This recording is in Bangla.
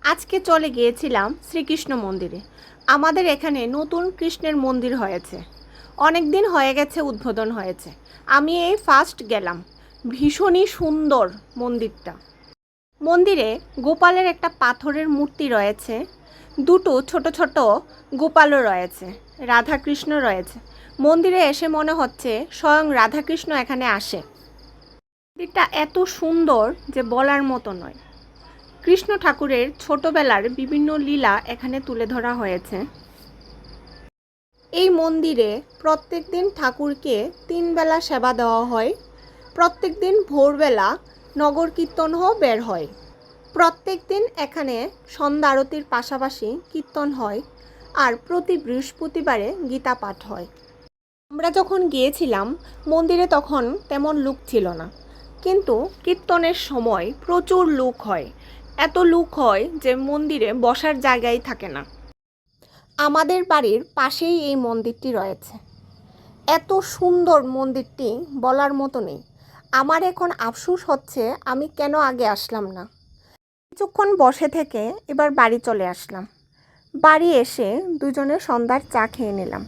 আজকে চলে গিয়েছিলাম শ্রীকৃষ্ণ মন্দিরে। আমাদের এখানে নতুন কৃষ্ণের মন্দির হয়েছে, অনেক দিন হয়ে গেছে উদ্বোধন হয়েছে। আমি এই ফার্স্ট গেলাম। ভীষণই সুন্দর মন্দিরটা। মন্দিরে গোপালের একটা পাথরের মূর্তি রয়েছে, দুটো ছোট ছোট গোপালও রয়েছে, রাধাকৃষ্ণ রয়েছে। মন্দিরে এসে মনে হচ্ছে স্বয়ং রাধাকৃষ্ণ এখানে আসে। মন্দিরটা এত সুন্দর যে বলার মতো নয়। কৃষ্ণ ঠাকুরের ছোটবেলার বিভিন্ন লীলা এখানে তুলে ধরা হয়েছে। এই মন্দিরে প্রত্যেক দিন ঠাকুরকে 3 বেলা সেবা দেওয়া হয়। প্রত্যেক দিন ভোরবেলা নগর কীর্তনও বের হয়। প্রত্যেক দিন এখানে সন্ধ্যা আরতির পাশাপাশি কীর্তন হয়, আর প্রতি বৃহস্পতিবারে গীতা পাঠ হয়। আমরা যখন গিয়েছিলাম মন্দিরে তখন তেমন লোক ছিল না, কিন্তু কীর্তনের সময় প্রচুর লোক হয়। এত লোক হয় যে মন্দিরে বসার জায়গাই থাকে না। আমাদের বাড়ির পাশেই এই মন্দিরটি রয়েছে। এত সুন্দর মন্দিরটি বলার মতো নেই। আমার এখন আফসোস হচ্ছে আমি কেন আগে আসলাম না। কিছুক্ষণ বসে থেকে এবার বাড়ি চলে আসলাম। বাড়ি এসে দুজনে সন্ধ্যার চা খেয়ে নিলাম।